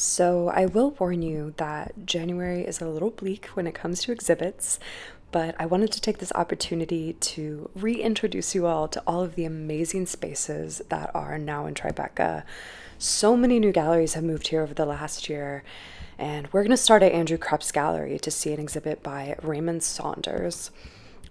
So, I will warn you that January is a little bleak when it comes to exhibits, but I wanted to take this opportunity to reintroduce you all to all of the amazing spaces that are now in Tribeca. So many new galleries have moved here over the last year, and we're going to start at Andrew Kreps Gallery to see an exhibit by Raymond Saunders.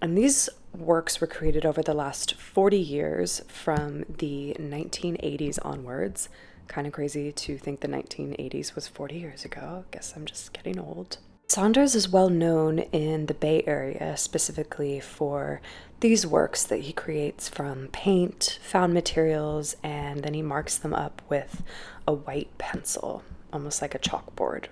And these works were created over the last 40 years from the 1980s onwards. Kind of crazy to think the 1980s was 40 years ago. Guess I'm just getting old. Saunders is well known in the Bay Area specifically for these works that he creates from paint, found materials, and then he marks them up with a white pencil, almost like a chalkboard.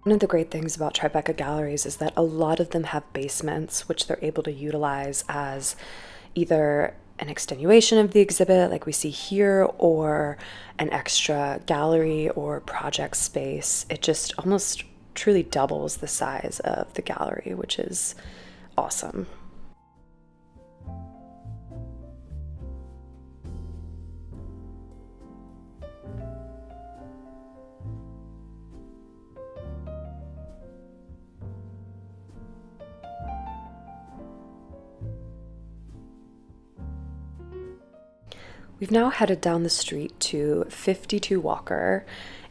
One of the great things about Tribeca galleries is that a lot of them have basements, which they're able to utilize as either an extenuation of the exhibit, like we see here, or an extra gallery or project space. It just almost truly doubles the size of the gallery, which is awesome. We've now headed down the street to 52 Walker,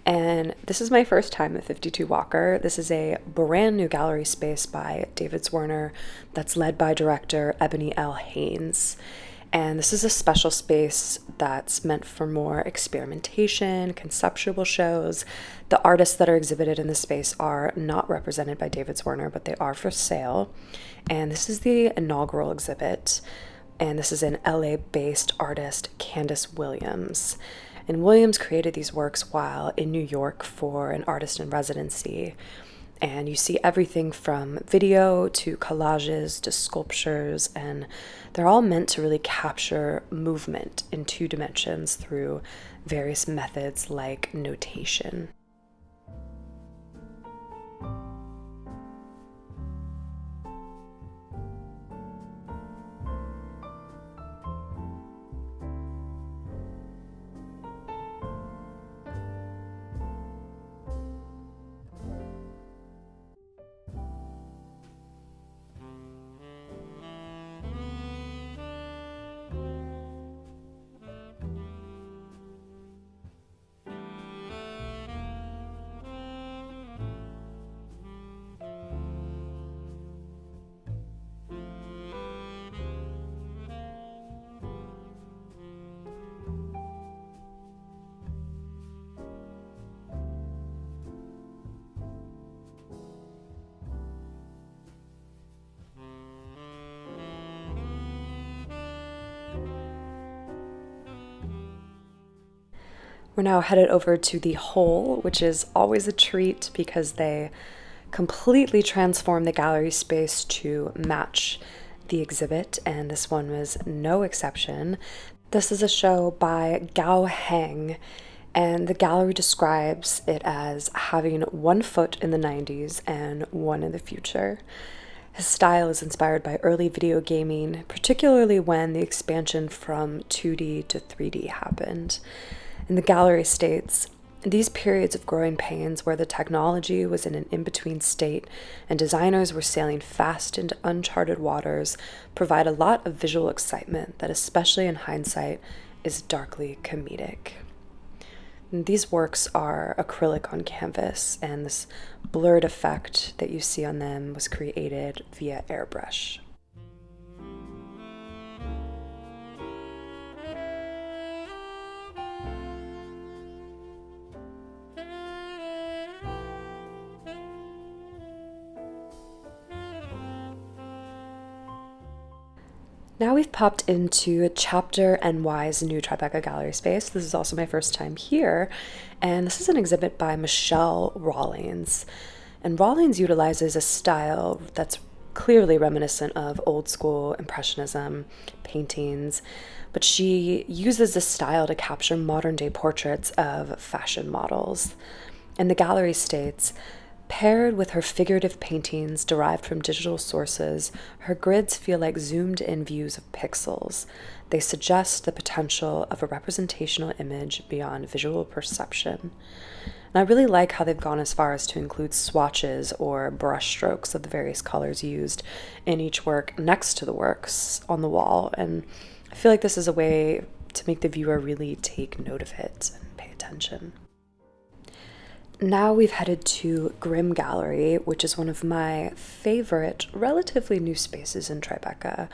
and this is my first time at 52 Walker. This is a brand new gallery space by David Zwirner that's led by director Ebony L. Haynes. And this is a special space that's meant for more experimentation, conceptual shows. The artists that are exhibited in this space are not represented by David Zwirner, but they are for sale. And this is the inaugural exhibit. And this is an LA-based artist, Kandis Williams. And Williams created these works while in New York for an artist in residency. And you see everything from video to collages to sculptures, and they're all meant to really capture movement in 2 dimensions through various methods like notation. We're now headed over to the Hole, which is always a treat because they completely transform the gallery space to match the exhibit, and this one was no exception. This is a show by Gao Hang, and the gallery describes it as having one foot in the 90s and one in the future. His style is inspired by early video gaming, particularly when the expansion from 2D to 3D happened. And the gallery states, these periods of growing pains where the technology was in an in-between state and designers were sailing fast into uncharted waters provide a lot of visual excitement that, especially in hindsight, is darkly comedic. And these works are acrylic on canvas, and this blurred effect that you see on them was created via airbrush. Now we've popped into Chapter NY's new Tribeca gallery space. This is also my first time here, and this is an exhibit by Michelle Rawlings. And Rawlings utilizes a style that's clearly reminiscent of old school Impressionism paintings, but she uses this style to capture modern day portraits of fashion models. And the gallery states, paired with her figurative paintings derived from digital sources, her grids feel like zoomed-in views of pixels. They suggest the potential of a representational image beyond visual perception. And I really like how they've gone as far as to include swatches or brush strokes of the various colors used in each work next to the works on the wall. And I feel like this is a way to make the viewer really take note of it and pay attention. Now we've headed to Grimm Gallery, which is one of my favorite, relatively new spaces in Tribeca.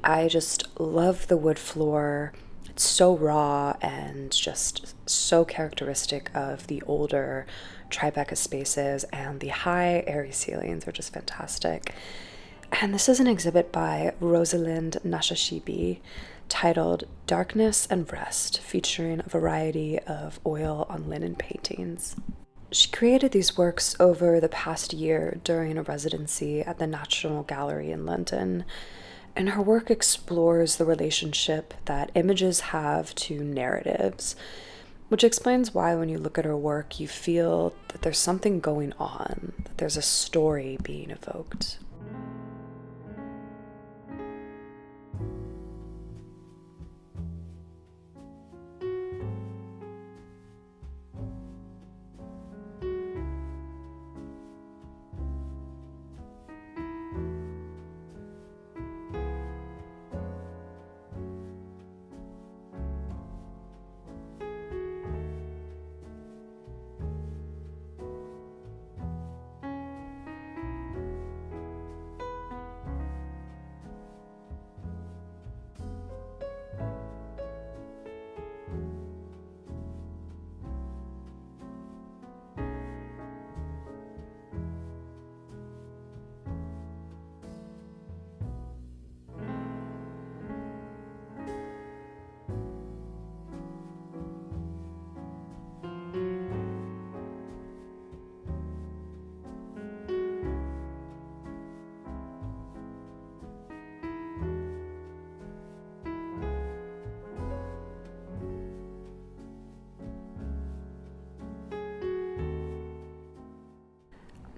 I just love the wood floor. It's so raw and just so characteristic of the older Tribeca spaces, and the high, airy ceilings are just fantastic. And this is an exhibit by Rosalind Nashashibi titled Darkness and Rest, featuring a variety of oil on linen paintings. She created these works over the past year during a residency at the National Gallery in London, and her work explores the relationship that images have to narratives, which explains why when you look at her work you feel that there's something going on, that there's a story being evoked.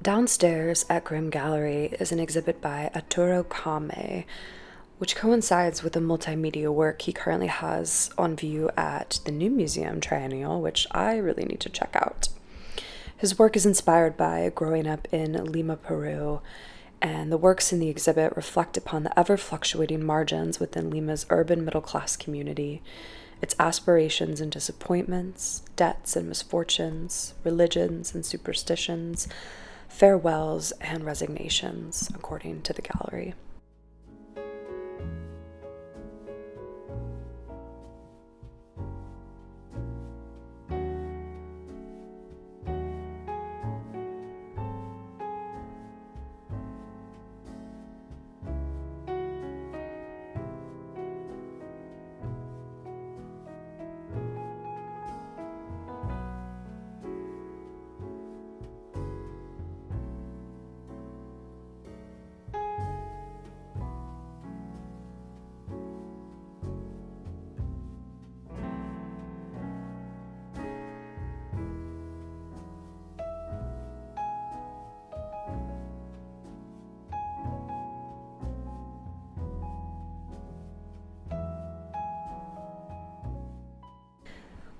Downstairs at Grimm Gallery is an exhibit by Arturo Kameye, which coincides with a multimedia work he currently has on view at the New Museum Triennial, which I really need to check out. His work is inspired by growing up in Lima, Peru, and the works in the exhibit reflect upon the ever-fluctuating margins within Lima's urban middle-class community, its aspirations and disappointments, debts and misfortunes, religions and superstitions, farewells and resignations, according to the gallery.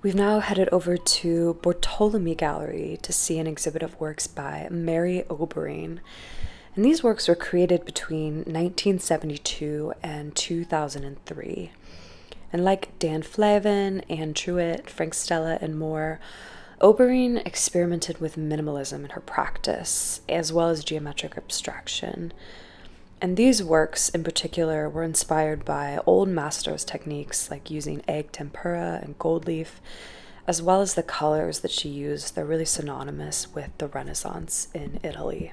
We've now headed over to Bortolami Gallery to see an exhibit of works by Mary Obering. And these works were created between 1972 and 2003. And like Dan Flavin, Anne Truitt, Frank Stella, and more, Obering experimented with minimalism in her practice, as well as geometric abstraction. And these works, in particular, were inspired by old masters' techniques like using egg tempera and gold leaf, as well as the colors that she used. They're really synonymous with the Renaissance in Italy.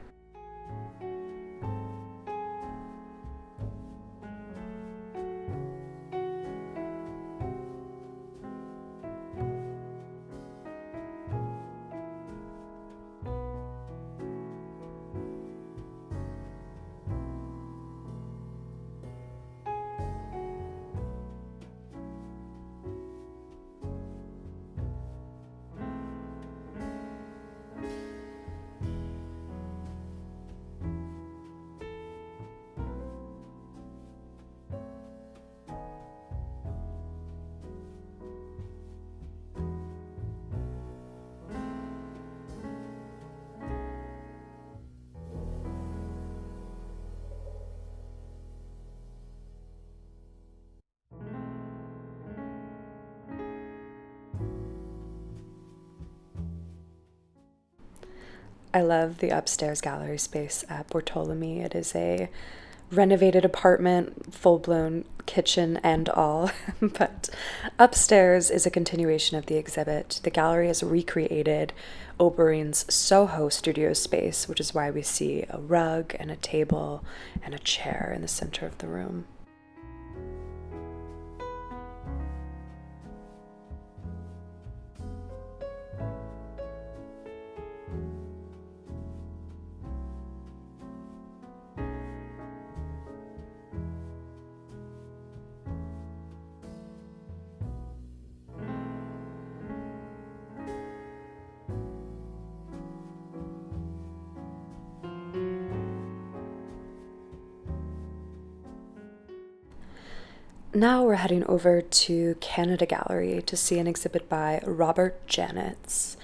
I love the upstairs gallery space at Bortolami. It is a renovated apartment, full-blown kitchen and all, but upstairs is a continuation of the exhibit. The gallery has recreated Obering's Soho studio space, which is why we see a rug and a table and a chair in the center of the room. Now we're heading over to Canada Gallery to see an exhibit by Robert Janitz.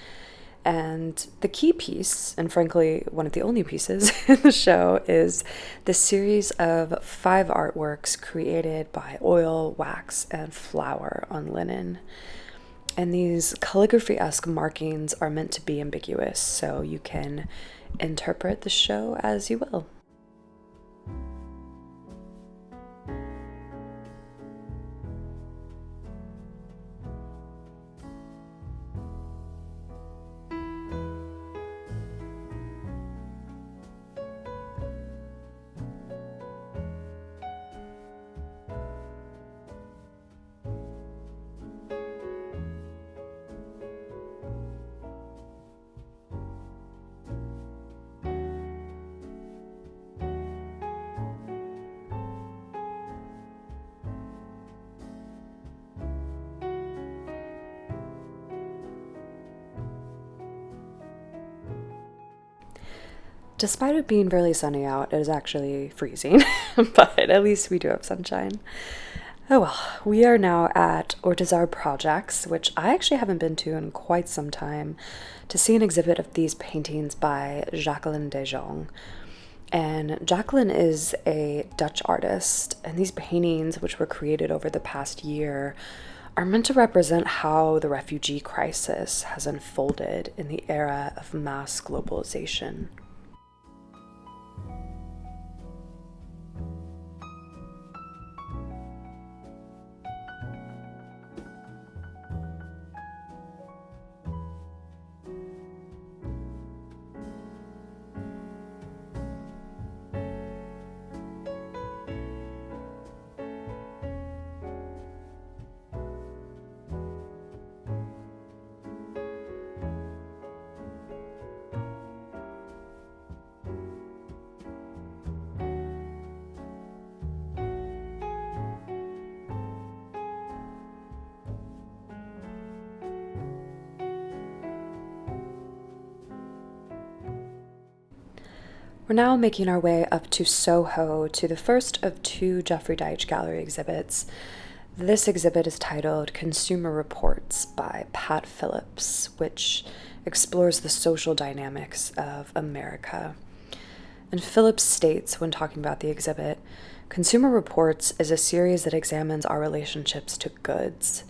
And the key piece, and frankly one of the only pieces in the show, is the series of 5 artworks created by oil, wax, and flour on linen. And these calligraphy-esque markings are meant to be ambiguous, so you can interpret the show as you will. Despite it being really sunny out, it is actually freezing, but at least we do have sunshine. Oh well, we are now at Ortuzar Projects, which I actually haven't been to in quite some time, to see an exhibit of these paintings by Jacqueline de Jong. And Jacqueline is a Dutch artist, and these paintings, which were created over the past year, are meant to represent how the refugee crisis has unfolded in the era of mass globalization. We're now making our way up to Soho to the first of 2 Jeffrey Deitch gallery exhibits. This exhibit is titled Consumer Reports by Pat Phillips, which explores the social dynamics of America. And Phillips states, when talking about the exhibit, Consumer Reports is a series that examines our relationships to goods.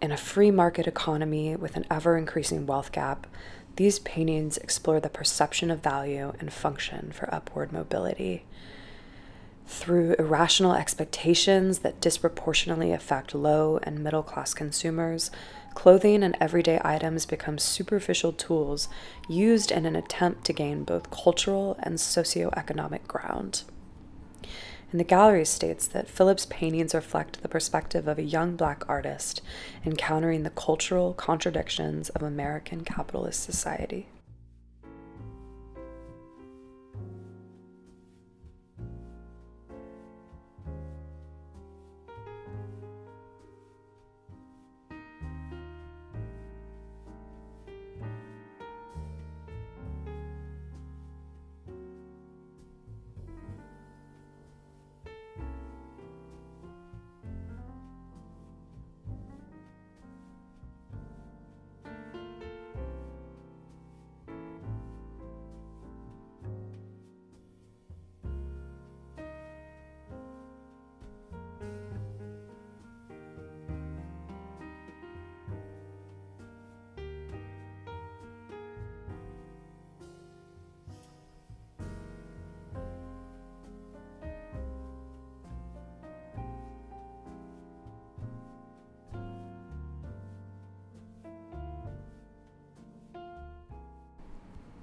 In a free market economy with an ever-increasing wealth gap, these paintings explore the perception of value and function for upward mobility. Through irrational expectations that disproportionately affect low and middle class consumers, clothing and everyday items become superficial tools used in an attempt to gain both cultural and socioeconomic ground. And the gallery states that Phillips' paintings reflect the perspective of a young Black artist encountering the cultural contradictions of American capitalist society.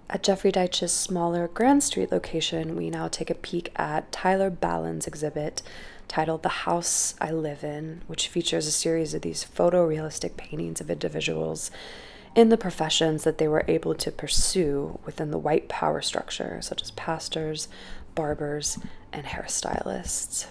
At Jeffrey Deitch's smaller Grand Street location, we now take a peek at Tyler Ballon's exhibit titled The House I Live In, which features a series of these photorealistic paintings of individuals in the professions that they were able to pursue within the white power structure, such as pastors, barbers, and hairstylists.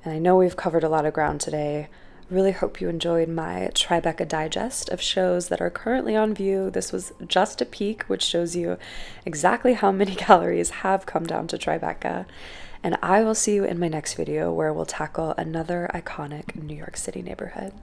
And I know we've covered a lot of ground today. Really hope you enjoyed my Tribeca digest of shows that are currently on view. This was just a peek, which shows you exactly how many galleries have come down to Tribeca. And I will see you in my next video where we'll tackle another iconic New York City neighborhood.